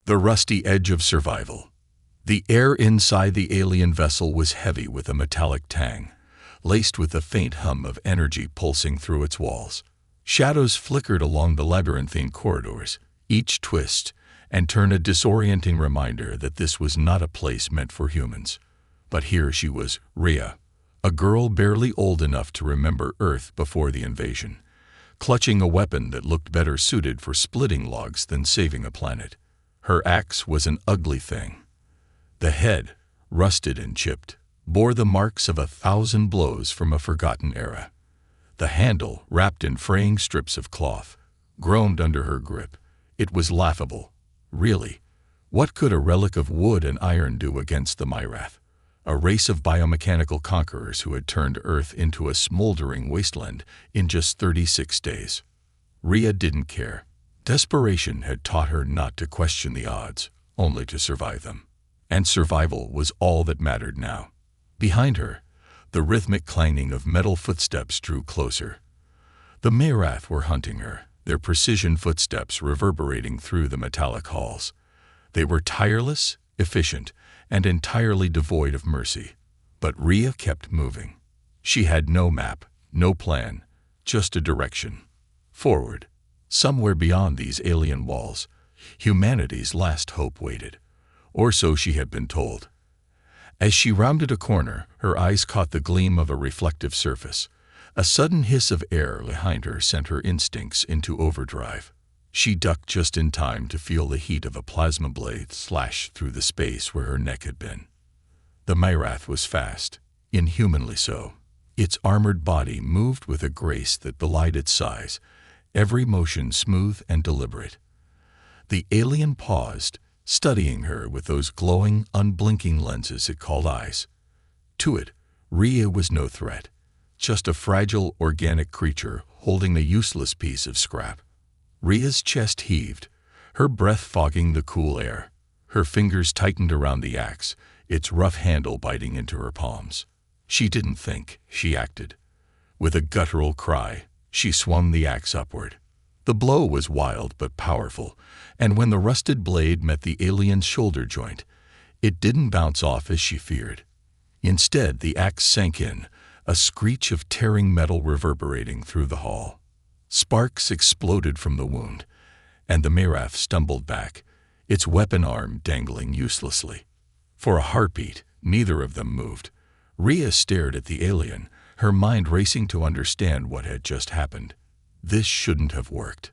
The rusty edge of survival. The air inside the alien vessel was heavy with a metallic tang, laced with the faint hum of energy pulsing through its walls. Shadows flickered along the labyrinthine corridors, each twist and turn a disorienting reminder that this was not a place meant for humans. But here she was, Rhea, a girl barely old enough to remember Earth before the invasion, clutching a weapon that looked better suited for splitting logs than saving a planet. Her axe was an ugly thing. The head, rusted and chipped, bore the marks of 1,000 blows from a forgotten era. The handle, wrapped in fraying strips of cloth, groaned under her grip. It was laughable. Really, what could a relic of wood and iron do against the Myrath, a race of biomechanical conquerors who had turned Earth into a smoldering wasteland in just 36 days? Rhea didn't care. Desperation had taught her not to question the odds, only to survive them. And survival was all that mattered now. Behind her, the rhythmic clanging of metal footsteps drew closer. The Myrath were hunting her, their precision footsteps reverberating through the metallic halls. They were tireless, efficient, and entirely devoid of mercy. But Rhea kept moving. She had no map, no plan, just a direction. Forward, somewhere beyond these alien walls, humanity's last hope waited. Or so she had been told. As she rounded a corner, her eyes caught the gleam of a reflective surface. A sudden hiss of air behind her sent her instincts into overdrive. She ducked just in time to feel the heat of a plasma blade slash through the space where her neck had been. The Myrath was fast, inhumanly so. Its armored body moved with a grace that belied its size, every motion smooth and deliberate. The alien paused, studying her with those glowing, unblinking lenses it called eyes. To it, Rhea was no threat, just a fragile, organic creature holding a useless piece of scrap. Rhea's chest heaved, her breath fogging the cool air. Her fingers tightened around the axe, its rough handle biting into her palms. She didn't think, she acted. With a guttural cry, she swung the axe upward. The blow was wild but powerful, and when the rusted blade met the alien's shoulder joint, it didn't bounce off as she feared. Instead, the axe sank in, a screech of tearing metal reverberating through the hall. Sparks exploded from the wound, and the Myrath stumbled back, its weapon arm dangling uselessly. For a heartbeat, neither of them moved. Rhea stared at the alien, her mind racing to understand what had just happened. This shouldn't have worked.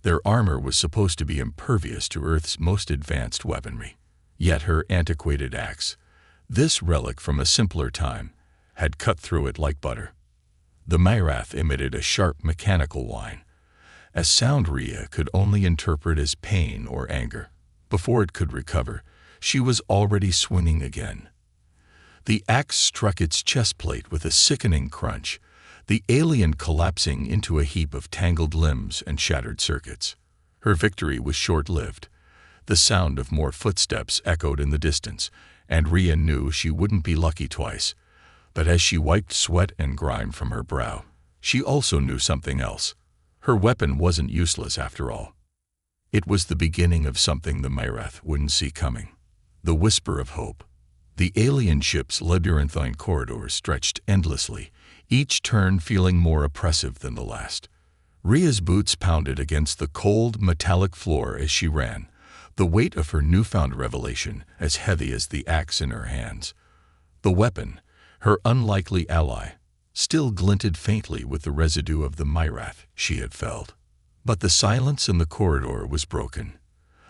Their armor was supposed to be impervious to Earth's most advanced weaponry. Yet her antiquated axe, this relic from a simpler time, had cut through it like butter. The Myrath emitted a sharp mechanical whine, a sound Rhea could only interpret as pain or anger. Before it could recover, she was already swinging again. The axe struck its chest plate with a sickening crunch, the alien collapsing into a heap of tangled limbs and shattered circuits. Her victory was short-lived. The sound of more footsteps echoed in the distance, and Rhea knew she wouldn't be lucky twice. But as she wiped sweat and grime from her brow, she also knew something else. Her weapon wasn't useless after all. It was the beginning of something the Myrath wouldn't see coming. The whisper of hope. The alien ship's labyrinthine corridors stretched endlessly, each turn feeling more oppressive than the last. Rhea's boots pounded against the cold, metallic floor as she ran, the weight of her newfound revelation as heavy as the axe in her hands. The weapon, her unlikely ally, still glinted faintly with the residue of the Myrath she had felled. But the silence in the corridor was broken.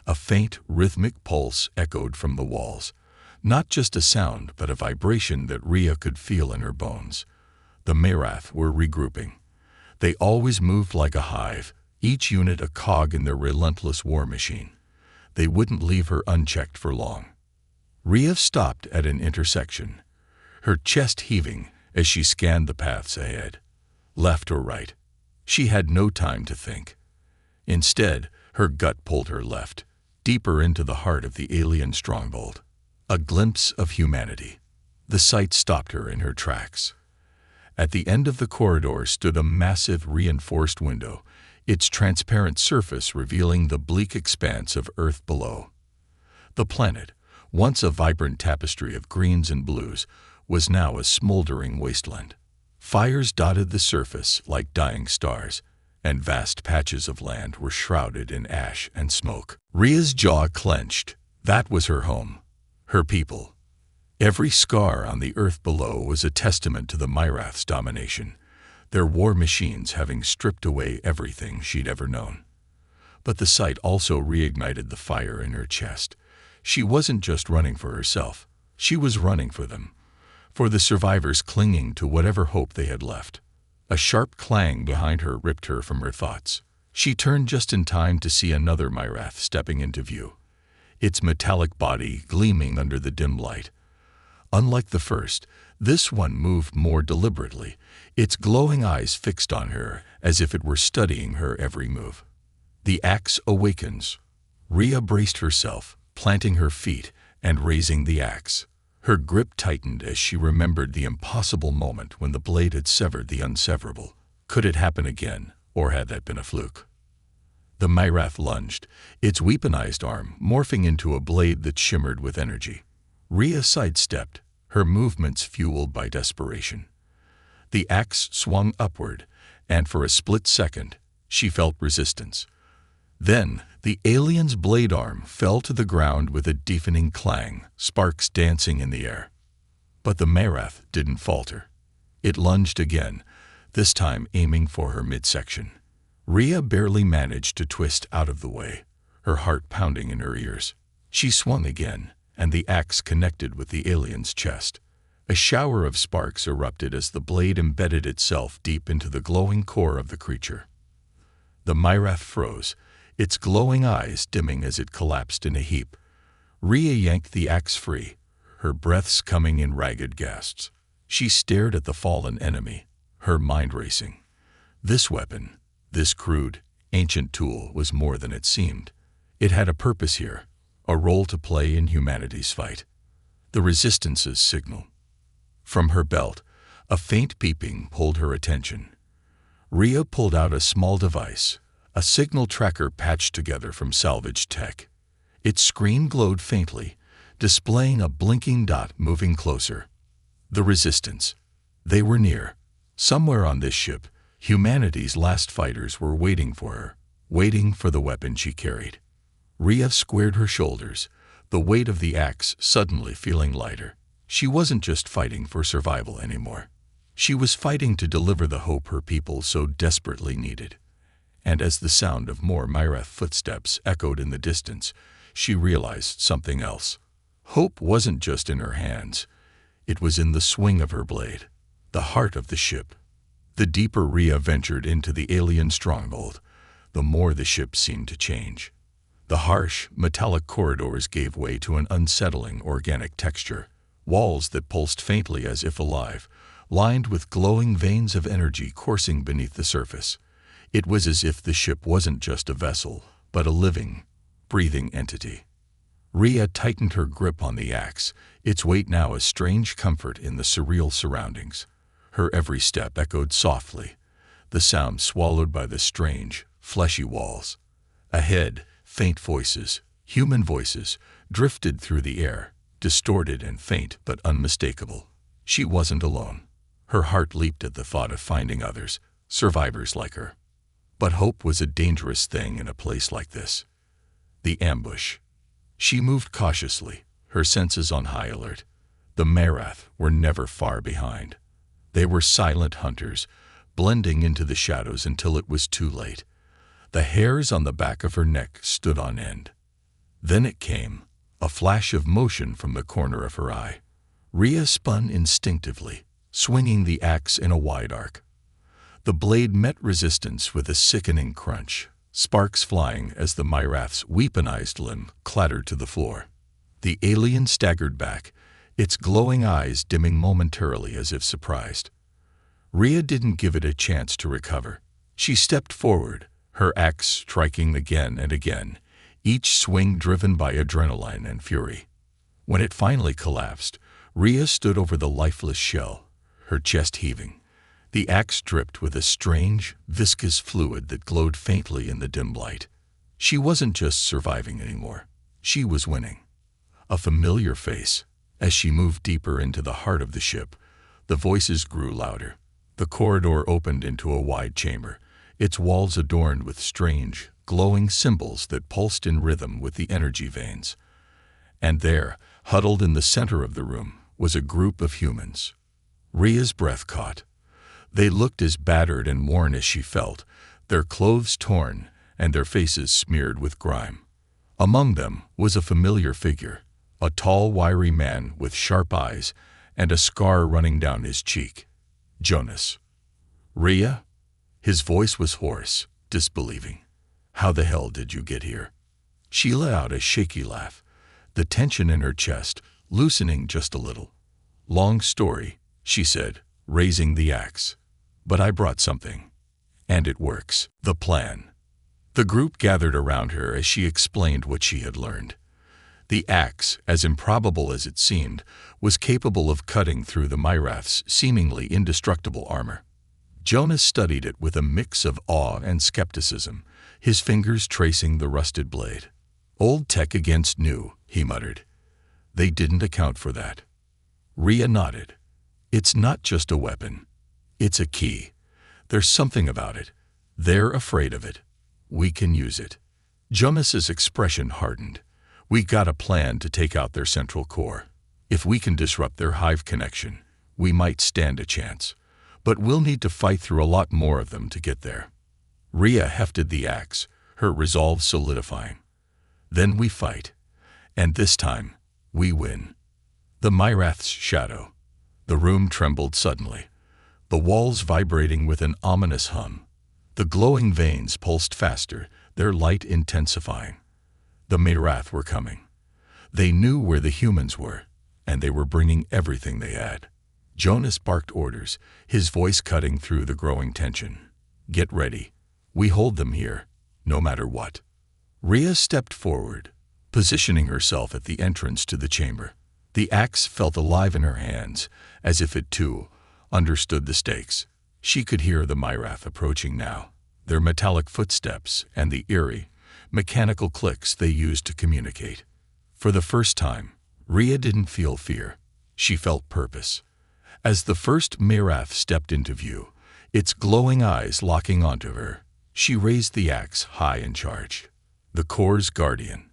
A faint, rhythmic pulse echoed from the walls, not just a sound but a vibration that Rhea could feel in her bones. The Myrath were regrouping. They always moved like a hive, each unit a cog in their relentless war machine. They wouldn't leave her unchecked for long. Rhea stopped at an intersection, her chest heaving as she scanned the paths ahead. Left or right? She had no time to think. Instead, her gut pulled her left, deeper into the heart of the alien stronghold. A glimpse of humanity. The sight stopped her in her tracks. At the end of the corridor stood a massive reinforced window, its transparent surface revealing the bleak expanse of Earth below. The planet, once a vibrant tapestry of greens and blues, was now a smoldering wasteland. Fires dotted the surface like dying stars, and vast patches of land were shrouded in ash and smoke. Rhea's jaw clenched. That was her home, her people. Every scar on the earth below was a testament to the Myrath's domination, their war machines having stripped away everything she'd ever known. But the sight also reignited the fire in her chest. She wasn't just running for herself. She was running for them, for the survivors clinging to whatever hope they had left. A sharp clang behind her ripped her from her thoughts. She turned just in time to see another Myrath stepping into view, its metallic body gleaming under the dim light. Unlike the first, this one moved more deliberately, its glowing eyes fixed on her as if it were studying her every move. The axe awakens. Rhea braced herself, planting her feet and raising the axe. Her grip tightened as she remembered the impossible moment when the blade had severed the unseverable. Could it happen again, or had that been a fluke? The Myrath lunged, its weaponized arm morphing into a blade that shimmered with energy. Rhea sidestepped, her movements fueled by desperation. The axe swung upward, and for a split second, she felt resistance. Then, the alien's blade arm fell to the ground with a deafening clang, sparks dancing in the air. But the Myrath didn't falter. It lunged again, this time aiming for her midsection. Rhea barely managed to twist out of the way, her heart pounding in her ears. She swung again, and the axe connected with the alien's chest. A shower of sparks erupted as the blade embedded itself deep into the glowing core of the creature. The Myrath froze, its glowing eyes dimming as it collapsed in a heap. Rhea yanked the axe free, her breaths coming in ragged gasps. She stared at the fallen enemy, her mind racing. This weapon, this crude, ancient tool, was more than it seemed. It had a purpose here, a role to play in humanity's fight. The Resistance's signal. From her belt, a faint beeping pulled her attention. Rhea pulled out a small device, a signal tracker patched together from salvaged tech. Its screen glowed faintly, displaying a blinking dot moving closer. The Resistance. They were near. Somewhere on this ship, humanity's last fighters were waiting for her, waiting for the weapon she carried. Rhea squared her shoulders, the weight of the axe suddenly feeling lighter. She wasn't just fighting for survival anymore. She was fighting to deliver the hope her people so desperately needed. And as the sound of more Myrath footsteps echoed in the distance, she realized something else. Hope wasn't just in her hands. It was in the swing of her blade, the heart of the ship. The deeper Rhea ventured into the alien stronghold, the more the ship seemed to change. The harsh, metallic corridors gave way to an unsettling organic texture, walls that pulsed faintly as if alive, lined with glowing veins of energy coursing beneath the surface. It was as if the ship wasn't just a vessel, but a living, breathing entity. Rhea tightened her grip on the axe, its weight now a strange comfort in the surreal surroundings. Her every step echoed softly, the sound swallowed by the strange, fleshy walls. Ahead, faint voices, human voices, drifted through the air, distorted and faint but unmistakable. She wasn't alone. Her heart leaped at the thought of finding others, survivors like her. But hope was a dangerous thing in a place like this. The ambush. She moved cautiously, her senses on high alert. The Myrath were never far behind. They were silent hunters, blending into the shadows until it was too late. The hairs on the back of her neck stood on end. Then it came, a flash of motion from the corner of her eye. Rhea spun instinctively, swinging the axe in a wide arc. The blade met resistance with a sickening crunch, sparks flying as the Myrath's weaponized limb clattered to the floor. The alien staggered back, its glowing eyes dimming momentarily as if surprised. Rhea didn't give it a chance to recover. She stepped forward, her axe striking again and again, each swing driven by adrenaline and fury. When it finally collapsed, Rhea stood over the lifeless shell, her chest heaving. The axe dripped with a strange, viscous fluid that glowed faintly in the dim light. She wasn't just surviving anymore. She was winning. a familiar face. As she moved deeper into the heart of the ship, the voices grew louder. The corridor opened into a wide chamber, its walls adorned with strange, glowing symbols that pulsed in rhythm with the energy veins. And there, huddled in the center of the room, was a group of humans. Rhea's breath caught. They looked as battered and worn as she felt, their clothes torn and their faces smeared with grime. Among them was a familiar figure, a tall, wiry man with sharp eyes and a scar running down his cheek. Jonas. Rhea? His voice was hoarse, disbelieving. How the hell did you get here? She let out a shaky laugh, the tension in her chest loosening just a little. Long story, she said, raising the axe. But I brought something. And it works. The plan. The group gathered around her as she explained what she had learned. The axe, as improbable as it seemed, was capable of cutting through the Myrath's seemingly indestructible armor. Jonas studied it with a mix of awe and skepticism, his fingers tracing the rusted blade. Old tech against new, he muttered. They didn't account for that. Rhea nodded. It's not just a weapon. It's a key. There's something about it. They're afraid of it. We can use it. Jonas's expression hardened. We got a plan to take out their central core. If we can disrupt their hive connection, we might stand a chance. But we'll need to fight through a lot more of them to get there. Rhea hefted the axe, her resolve solidifying. Then we fight. And this time, we win. The Myrath's shadow. The room trembled suddenly, the walls vibrating with an ominous hum. The glowing veins pulsed faster, their light intensifying. The Myrath were coming. They knew where the humans were, and they were bringing everything they had. Jonas barked orders, his voice cutting through the growing tension. Get ready. We hold them here, no matter what. Rhea stepped forward, positioning herself at the entrance to the chamber. The axe felt alive in her hands, as if it too understood the stakes. She could hear the Myrath approaching now, their metallic footsteps and the eerie, mechanical clicks they used to communicate. For the first time, Rhea didn't feel fear. She felt purpose. As the first Myrath stepped into view, its glowing eyes locking onto her, she raised the axe high and charged. The core's guardian.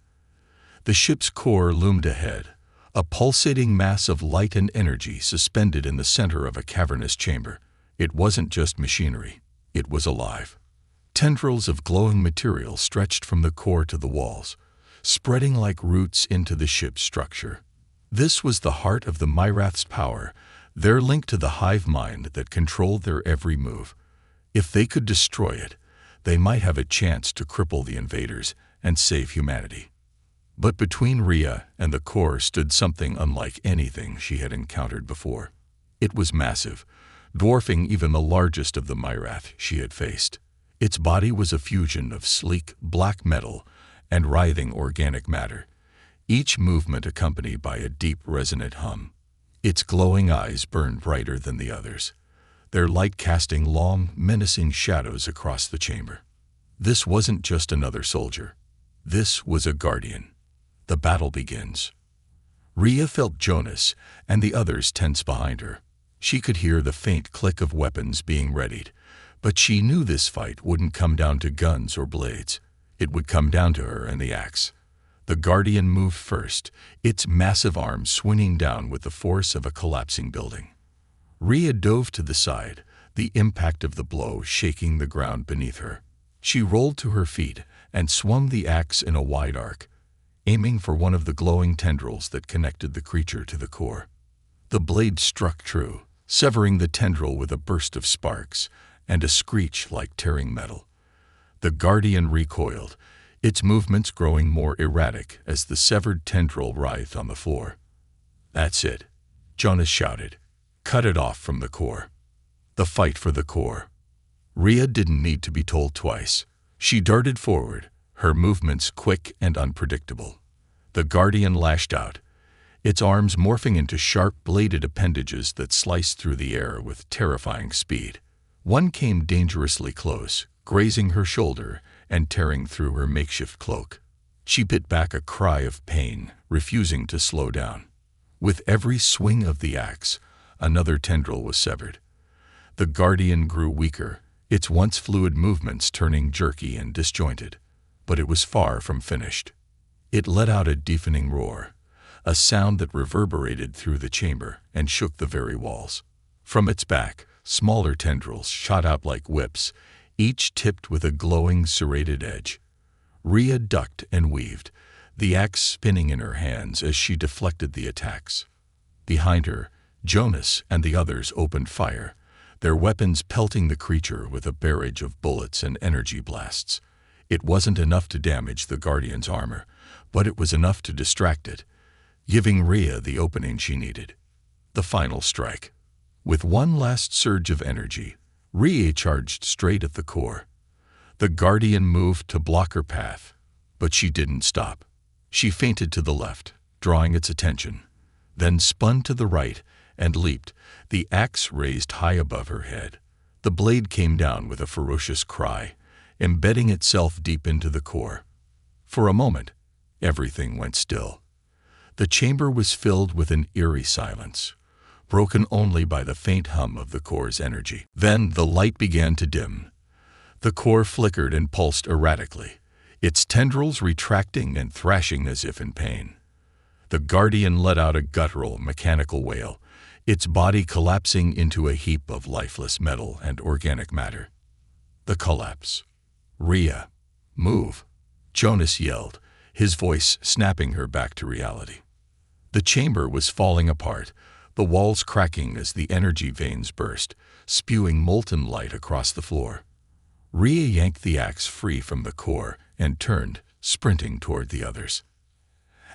The ship's core loomed ahead, a pulsating mass of light and energy suspended in the center of a cavernous chamber. It wasn't just machinery. It was alive. Tendrils of glowing material stretched from the core to the walls, spreading like roots into the ship's structure. This was the heart of the Myrath's power, their link to the hive mind that controlled their every move. If they could destroy it, they might have a chance to cripple the invaders and save humanity. But between Rhea and the core stood something unlike anything she had encountered before. It was massive, dwarfing even the largest of the Myrath she had faced. Its body was a fusion of sleek, black metal and writhing organic matter, each movement accompanied by a deep, resonant hum. Its glowing eyes burned brighter than the others, their light casting long, menacing shadows across the chamber. This wasn't just another soldier. This was a guardian. The battle begins. Rhea felt Jonas and the others tense behind her. She could hear the faint click of weapons being readied, but she knew this fight wouldn't come down to guns or blades. It would come down to her and the axe. The guardian moved first, its massive arms swinging down with the force of a collapsing building. Rhea dove to the side, the impact of the blow shaking the ground beneath her. She rolled to her feet and swung the axe in a wide arc, aiming for one of the glowing tendrils that connected the creature to the core. The blade struck true, severing the tendril with a burst of sparks and a screech like tearing metal. The guardian recoiled, its movements growing more erratic as the severed tendril writhed on the floor. That's it, Jonas shouted. Cut it off from the core. The fight for the core. Rhea didn't need to be told twice. She darted forward, her movements quick and unpredictable. The guardian lashed out, its arms morphing into sharp, bladed appendages that sliced through the air with terrifying speed. One came dangerously close, grazing her shoulder and tearing through her makeshift cloak. She bit back a cry of pain, refusing to slow down. With every swing of the axe, another tendril was severed. The guardian grew weaker, its once fluid movements turning jerky and disjointed. But it was far from finished. It let out a deafening roar, a sound that reverberated through the chamber and shook the very walls. From its back, smaller tendrils shot out like whips, each tipped with a glowing serrated edge. Rhea ducked and weaved, the axe spinning in her hands as she deflected the attacks. Behind her, Jonas and the others opened fire, their weapons pelting the creature with a barrage of bullets and energy blasts. It wasn't enough to damage the Guardian's armor, but it was enough to distract it, giving Rhea the opening she needed. The final strike. With one last surge of energy, Rhea charged straight at the core. The Guardian moved to block her path, but she didn't stop. She feinted to the left, drawing its attention, then spun to the right and leaped, the axe raised high above her head. The blade came down with a ferocious cry, embedding itself deep into the core. For a moment, everything went still. The chamber was filled with an eerie silence, broken only by the faint hum of the core's energy. Then the light began to dim. The core flickered and pulsed erratically, its tendrils retracting and thrashing as if in pain. The Guardian let out a guttural, mechanical wail, its body collapsing into a heap of lifeless metal and organic matter. The collapse. "Rhea, move," Jonas yelled, his voice snapping her back to reality. The chamber was falling apart, the walls cracking as the energy veins burst, spewing molten light across the floor. Rhea yanked the axe free from the core and turned, sprinting toward the others.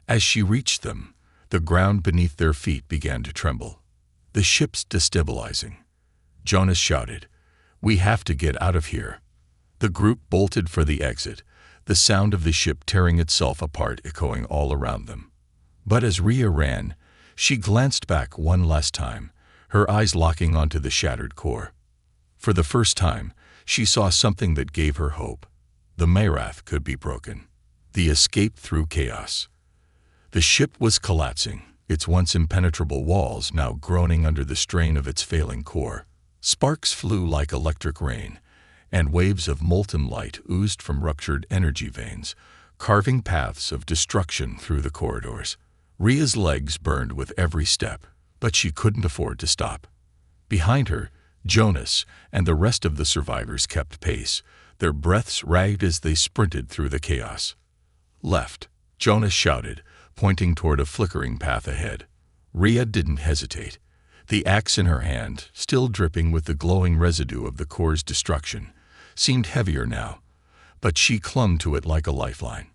As she reached them, the ground beneath their feet began to tremble. "The ship's destabilizing," Jonas shouted. "We have to get out of here." The group bolted for the exit, the sound of the ship tearing itself apart echoing all around them. But as Rhea ran, she glanced back one last time, her eyes locking onto the shattered core. For the first time, she saw something that gave her hope. The Myrath could be broken. The escape through chaos. The ship was collapsing, its once impenetrable walls now groaning under the strain of its failing core. Sparks flew like electric rain, and waves of molten light oozed from ruptured energy veins, carving paths of destruction through the corridors. Rhea's legs burned with every step, but she couldn't afford to stop. Behind her, Jonas and the rest of the survivors kept pace, their breaths ragged as they sprinted through the chaos. "Left," Jonas shouted, pointing toward a flickering path ahead. Rhea didn't hesitate. The axe in her hand, still dripping with the glowing residue of the core's destruction, seemed heavier now, but she clung to it like a lifeline.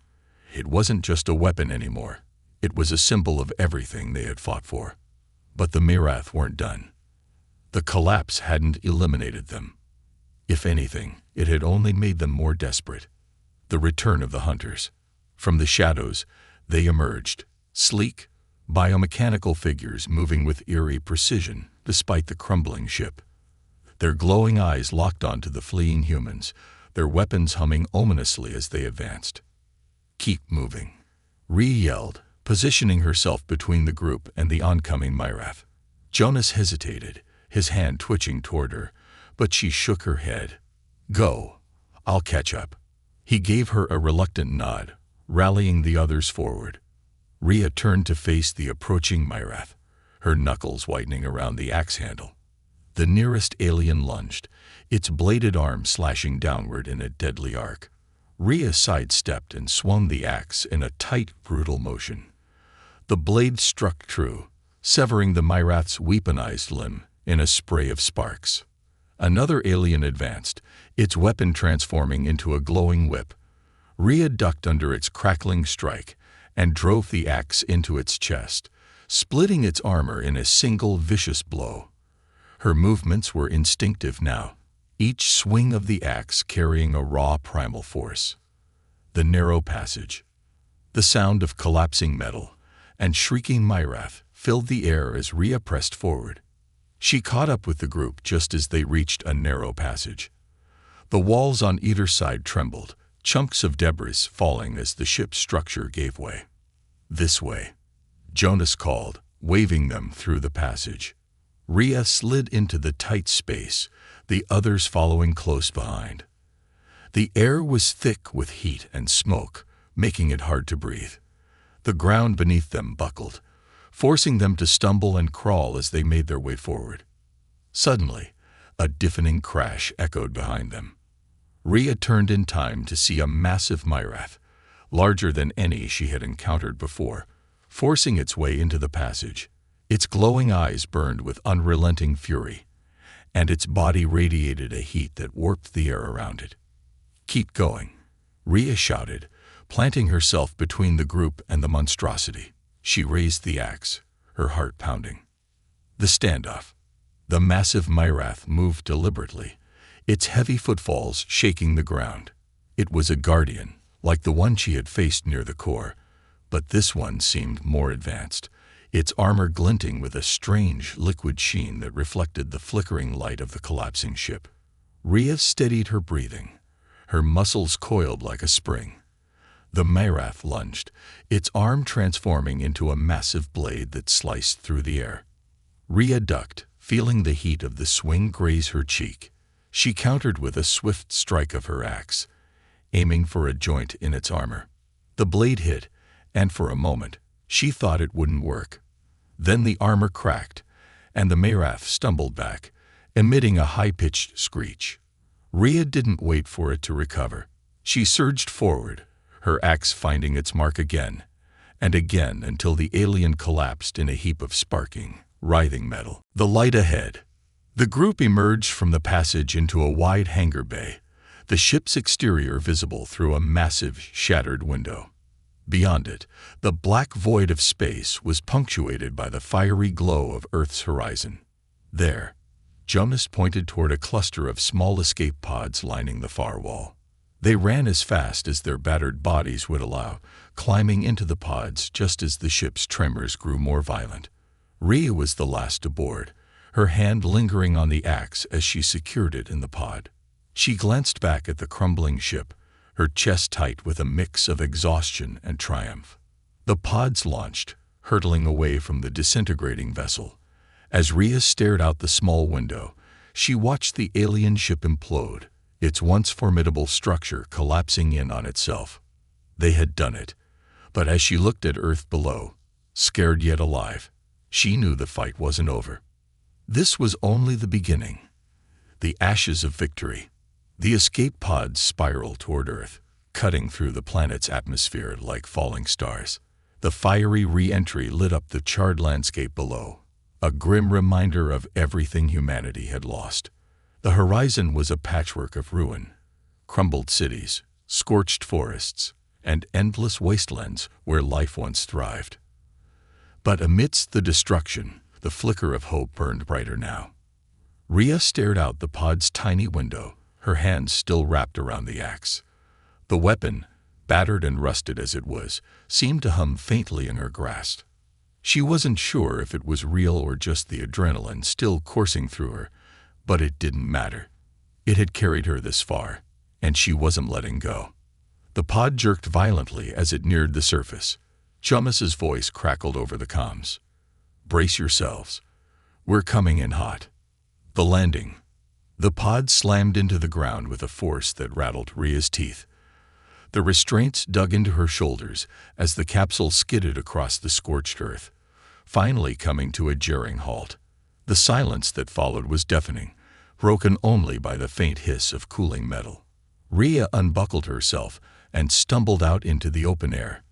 It wasn't just a weapon anymore. It was a symbol of everything they had fought for. But the Myrath weren't done. The collapse hadn't eliminated them. If anything, it had only made them more desperate. The return of the hunters. From the shadows, they emerged, sleek, biomechanical figures moving with eerie precision despite the crumbling ship. Their glowing eyes locked onto the fleeing humans, their weapons humming ominously as they advanced. "Keep moving," Rhea yelled, positioning herself between the group and the oncoming Myrath. Jonas hesitated, his hand twitching toward her, but she shook her head. "Go. I'll catch up." He gave her a reluctant nod, rallying the others forward. Rhea turned to face the approaching Myrath, her knuckles whitening around the axe handle. The nearest alien lunged, its bladed arm slashing downward in a deadly arc. Rhea sidestepped and swung the axe in a tight, brutal motion. The blade struck true, severing the Myrath's weaponized limb in a spray of sparks. Another alien advanced, its weapon transforming into a glowing whip. Rhea ducked under its crackling strike and drove the axe into its chest, splitting its armor in a single vicious blow. Her movements were instinctive now, each swing of the axe carrying a raw primal force. The narrow passage, the sound of collapsing metal, and shrieking Myrath filled the air as Rhea pressed forward. She caught up with the group just as they reached a narrow passage. The walls on either side trembled, chunks of debris falling as the ship's structure gave way. "This way," Jonas called, waving them through the passage. Rhea slid into the tight space, the others following close behind. The air was thick with heat and smoke, making it hard to breathe. The ground beneath them buckled, forcing them to stumble and crawl as they made their way forward. Suddenly, a deafening crash echoed behind them. Rhea turned in time to see a massive myrath, larger than any she had encountered before, forcing its way into the passage. Its glowing eyes burned with unrelenting fury, and its body radiated a heat that warped the air around it. "Keep going," Rhea shouted, planting herself between the group and the monstrosity. She raised the axe, her heart pounding. The standoff. The massive myrath moved deliberately, its heavy footfalls shaking the ground. It was a guardian, like the one she had faced near the core, but this one seemed more advanced, its armor glinting with a strange liquid sheen that reflected the flickering light of the collapsing ship. Rhea steadied her breathing, her muscles coiled like a spring. The myrath lunged, its arm transforming into a massive blade that sliced through the air. Rhea ducked, feeling the heat of the swing graze her cheek. She countered with a swift strike of her axe, aiming for a joint in its armor. The blade hit, and for a moment, she thought it wouldn't work. Then the armor cracked, and the myrath stumbled back, emitting a high-pitched screech. Rhea didn't wait for it to recover. She surged forward, her axe finding its mark again and again until the alien collapsed in a heap of sparking, writhing metal. The light ahead. The group emerged from the passage into a wide hangar bay, the ship's exterior visible through a massive, shattered window. Beyond it, the black void of space was punctuated by the fiery glow of Earth's horizon. There, Jonas pointed toward a cluster of small escape pods lining the far wall. They ran as fast as their battered bodies would allow, climbing into the pods just as the ship's tremors grew more violent. Rhea was the last aboard, her hand lingering on the axe as she secured it in the pod. She glanced back at the crumbling ship, her chest tight with a mix of exhaustion and triumph. The pods launched, hurtling away from the disintegrating vessel. As Rhea stared out the small window, she watched the alien ship implode, its once formidable structure collapsing in on itself. They had done it, but as she looked at Earth below, scared yet alive, she knew the fight wasn't over. This was only the beginning. The ashes of victory. The escape pods spiraled toward Earth, cutting through the planet's atmosphere like falling stars. The fiery re-entry lit up the charred landscape below, a grim reminder of everything humanity had lost. The horizon was a patchwork of ruin, crumbled cities, scorched forests, and endless wastelands where life once thrived. But amidst the destruction, the flicker of hope burned brighter now. Rhea stared out the pod's tiny window, her hands still wrapped around the axe. The weapon, battered and rusted as it was, seemed to hum faintly in her grasp. She wasn't sure if it was real or just the adrenaline still coursing through her, but it didn't matter. It had carried her this far, and she wasn't letting go. The pod jerked violently as it neared the surface. Jonas's voice crackled over the comms. "Brace yourselves. We're coming in hot." The landing. The pod slammed into the ground with a force that rattled Rhea's teeth. The restraints dug into her shoulders as the capsule skidded across the scorched earth, finally coming to a jarring halt. The silence that followed was deafening, broken only by the faint hiss of cooling metal. Rhea unbuckled herself and stumbled out into the open air.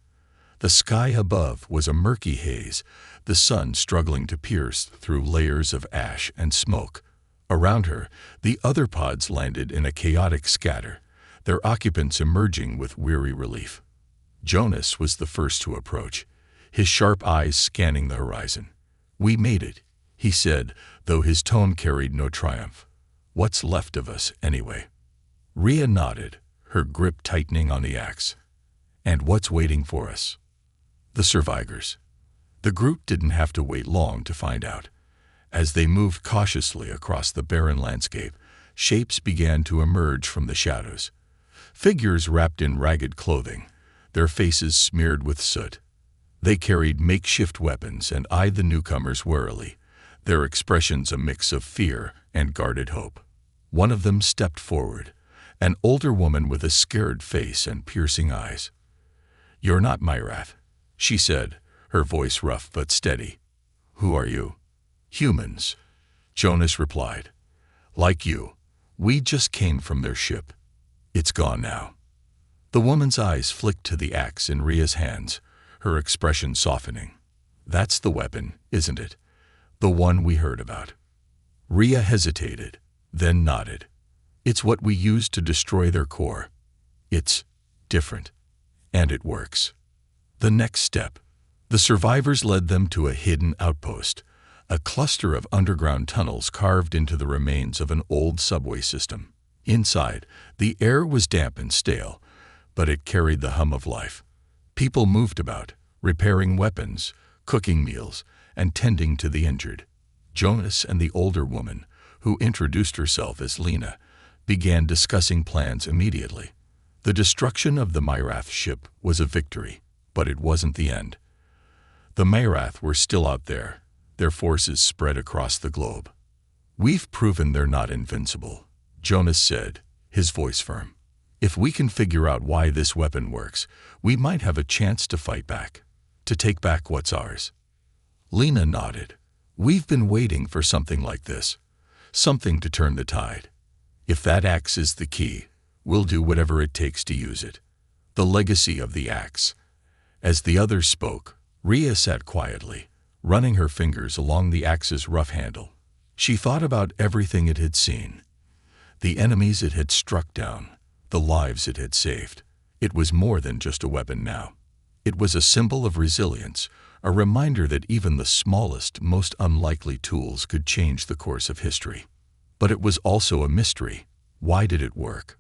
The sky above was a murky haze, the sun struggling to pierce through layers of ash and smoke. Around her, the other pods landed in a chaotic scatter, their occupants emerging with weary relief. Jonas was the first to approach, his sharp eyes scanning the horizon. "We made it," he said, though his tone carried no triumph. "What's left of us, anyway?" Rhea nodded, her grip tightening on the axe. "And what's waiting for us?" "The survivors." The group didn't have to wait long to find out. As they moved cautiously across the barren landscape, shapes began to emerge from the shadows. Figures wrapped in ragged clothing, their faces smeared with soot. They carried makeshift weapons and eyed the newcomers warily, their expressions a mix of fear and guarded hope. One of them stepped forward, an older woman with a scared face and piercing eyes. "You're not Myrath," she said, her voice rough but steady. "Who are you?" "Humans," Jonas replied. "Like you. We just came from their ship. It's gone now." The woman's eyes flicked to the axe in Rhea's hands, her expression softening. "That's the weapon, isn't it? The one we heard about." Rhea hesitated, then nodded. "It's what we used to destroy their core. It's different, and it works." The next step. The survivors led them to a hidden outpost, a cluster of underground tunnels carved into the remains of an old subway system. Inside, the air was damp and stale, but it carried the hum of life. People moved about, repairing weapons, cooking meals, and tending to the injured. Jonas and the older woman, who introduced herself as Lena, began discussing plans immediately. The destruction of the Myrath ship was a victory, but it wasn't the end. The Myrath were still out there, their forces spread across the globe. "We've proven they're not invincible," Jonas said, his voice firm. "If we can figure out why this weapon works, we might have a chance to fight back, to take back what's ours." Lena nodded. "We've been waiting for something like this, something to turn the tide. If that axe is the key, we'll do whatever it takes to use it." The legacy of the axe. As the others spoke, Rhea sat quietly, running her fingers along the axe's rough handle. She thought about everything it had seen, the enemies it had struck down, the lives it had saved. It was more than just a weapon now. It was a symbol of resilience, a reminder that even the smallest, most unlikely tools could change the course of history. But it was also a mystery. Why did it work?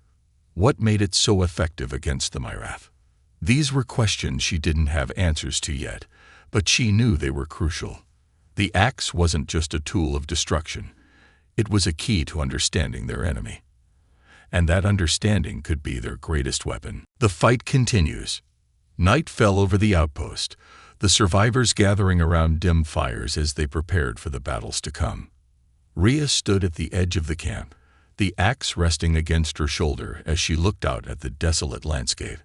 What made it so effective against the Myrath? These were questions she didn't have answers to yet, but she knew they were crucial. The axe wasn't just a tool of destruction. It was a key to understanding their enemy. And that understanding could be their greatest weapon. The fight continues. Night fell over the outpost, the survivors gathering around dim fires as they prepared for the battles to come. Rhea stood at the edge of the camp, the axe resting against her shoulder as she looked out at the desolate landscape.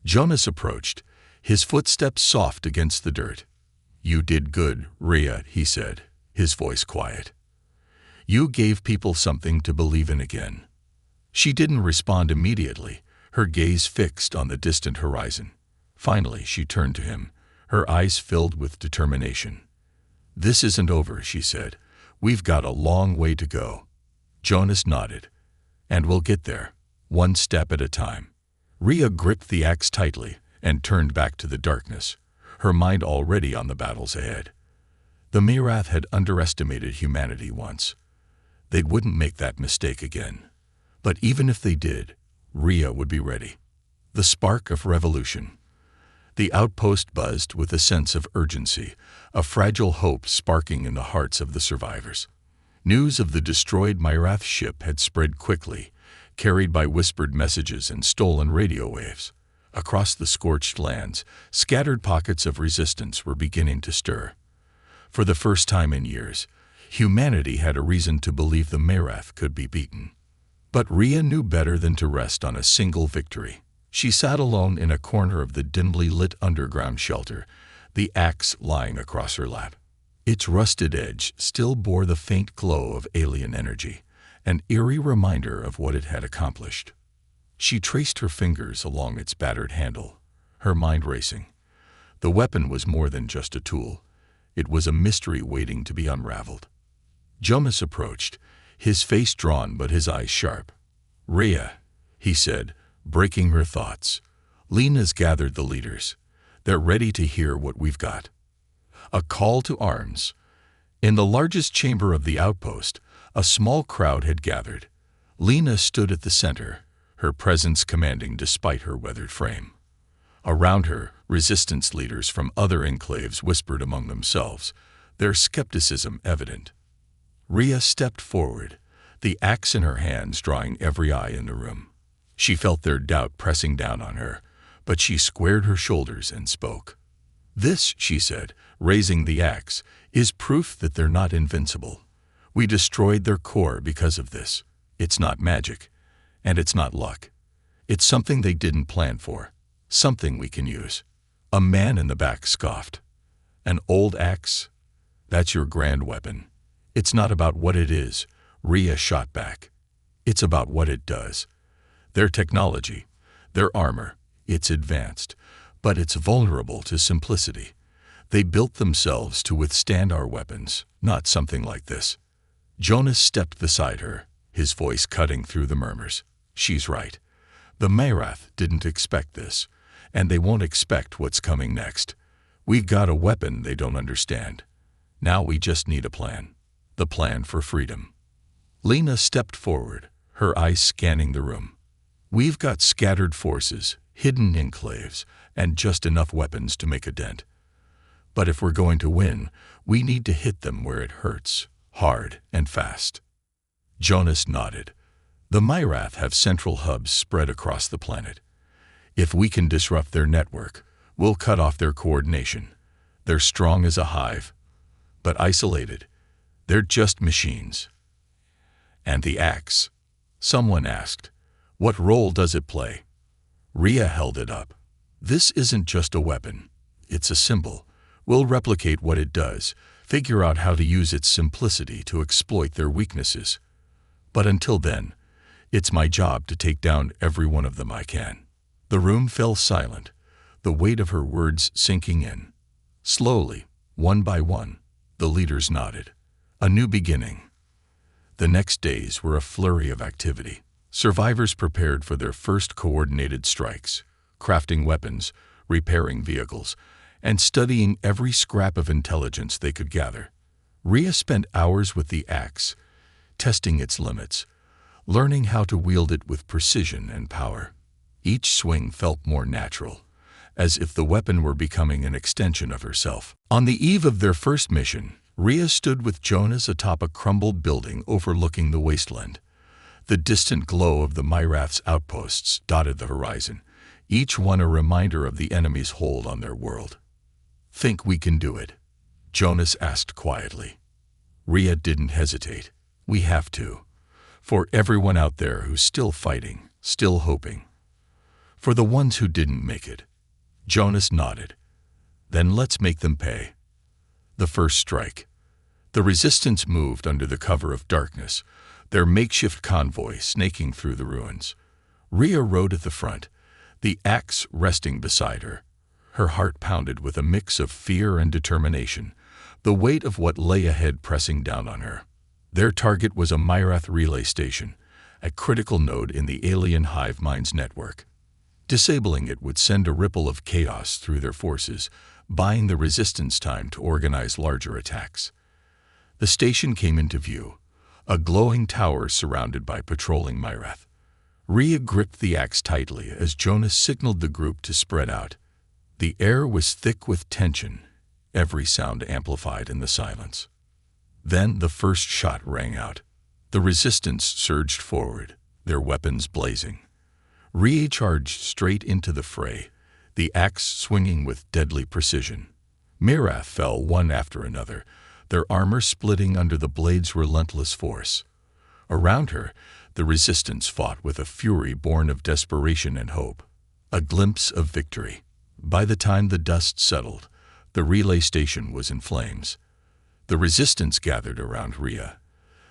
Jonas approached, his footsteps soft against the dirt. "You did good, Rhea," he said, his voice quiet. "You gave people something to believe in again." She didn't respond immediately, her gaze fixed on the distant horizon. Finally, she turned to him, her eyes filled with determination. "This isn't over," she said. "We've got a long way to go." Jonas nodded. "And we'll get there, one step at a time." Rhea gripped the axe tightly and turned back to the darkness, her mind already on the battles ahead. The Myrath had underestimated humanity once. They wouldn't make that mistake again. But even if they did, Rhea would be ready. The spark of revolution. The outpost buzzed with a sense of urgency, a fragile hope sparking in the hearts of the survivors. News of the destroyed Myrath ship had spread quickly, carried by whispered messages and stolen radio waves. Across the scorched lands, scattered pockets of resistance were beginning to stir. For the first time in years, humanity had a reason to believe the Myrath could be beaten. But Rhea knew better than to rest on a single victory. She sat alone in a corner of the dimly lit underground shelter, the axe lying across her lap. Its rusted edge still bore the faint glow of alien energy, an eerie reminder of what it had accomplished. She traced her fingers along its battered handle, her mind racing. The weapon was more than just a tool. It was a mystery waiting to be unraveled. Jonas approached, his face drawn but his eyes sharp. "Rhea," he said, breaking her thoughts. "Lena's gathered the leaders. They're ready to hear what we've got." A call to arms. In the largest chamber of the outpost, a small crowd had gathered. Lena stood at the center, her presence commanding despite her weathered frame. Around her, resistance leaders from other enclaves whispered among themselves, their skepticism evident. Rhea stepped forward, the axe in her hands drawing every eye in the room. She felt their doubt pressing down on her, but she squared her shoulders and spoke. "This," she said, raising the axe, "is proof that they're not invincible. We destroyed their core because of this. It's not magic, and it's not luck. It's something they didn't plan for, something we can use." A man in the back scoffed. "An old axe? That's your grand weapon." "It's not about what it is," Rhea shot back. "It's about what it does. Their technology, their armor, it's advanced, but it's vulnerable to simplicity. They built themselves to withstand our weapons, not something like this." Jonas stepped beside her, his voice cutting through the murmurs. "She's right. The Mayrath didn't expect this, and they won't expect what's coming next. We've got a weapon they don't understand. Now we just need a plan. The plan for freedom." Lena stepped forward, her eyes scanning the room. "We've got scattered forces, hidden enclaves, and just enough weapons to make a dent. But if we're going to win, we need to hit them where it hurts, hard and fast." Jonas nodded. "The Myrath have central hubs spread across the planet. If we can disrupt their network, we'll cut off their coordination. They're strong as a hive, but isolated. They're just machines." "And the axe?" someone asked. "What role does it play?" Rhea held it up. "This isn't just a weapon. It's a symbol. We'll replicate what it does, figure out how to use its simplicity to exploit their weaknesses. But until then, it's my job to take down every one of them I can." The room fell silent, the weight of her words sinking in. Slowly, one by one, the leaders nodded. A new beginning. The next days were a flurry of activity. Survivors prepared for their first coordinated strikes, crafting weapons, repairing vehicles, and studying every scrap of intelligence they could gather. Rhea spent hours with the axe, testing its limits, learning how to wield it with precision and power. Each swing felt more natural, as if the weapon were becoming an extension of herself. On the eve of their first mission, Rhea stood with Jonas atop a crumbled building overlooking the wasteland. The distant glow of the Myrath's outposts dotted the horizon, each one a reminder of the enemy's hold on their world. "Think we can do it?" Jonas asked quietly. Rhea didn't hesitate. "We have to. For everyone out there who's still fighting, still hoping. For the ones who didn't make it." Jonas nodded. "Then let's make them pay." The first strike. The resistance moved under the cover of darkness, their makeshift convoy snaking through the ruins. Rhea rode at the front, the axe resting beside her. Her heart pounded with a mix of fear and determination, the weight of what lay ahead pressing down on her. Their target was a Myrath relay station, a critical node in the alien hive mind's network. Disabling it would send a ripple of chaos through their forces, buying the resistance time to organize larger attacks. The station came into view, a glowing tower surrounded by patrolling Myrath. Rhea gripped the axe tightly as Jonas signaled the group to spread out. The air was thick with tension, every sound amplified in the silence. Then the first shot rang out. The resistance surged forward, their weapons blazing. Rhea charged straight into the fray, the axe swinging with deadly precision. Myrath fell one after another, their armor splitting under the blade's relentless force. Around her, the resistance fought with a fury born of desperation and hope, a glimpse of victory. By the time the dust settled, the relay station was in flames. The resistance gathered around Rhea,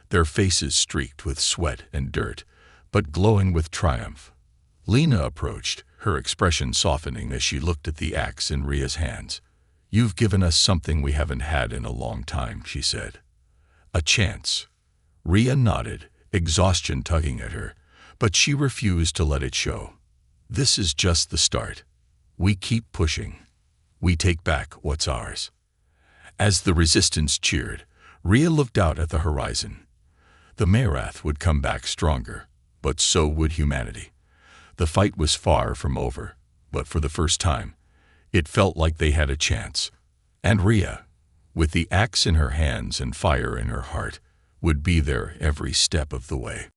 their faces streaked with sweat and dirt, but glowing with triumph. Lena approached, her expression softening as she looked at the axe in Rhea's hands. "You've given us something we haven't had in a long time," she said. "A chance." Rhea nodded, exhaustion tugging at her, but she refused to let it show. "This is just the start. We keep pushing. We take back what's ours." As the resistance cheered, Rhea looked out at the horizon. The Mayrath would come back stronger, but so would humanity. The fight was far from over, but for the first time, it felt like they had a chance. And Rhea, with the axe in her hands and fire in her heart, would be there every step of the way.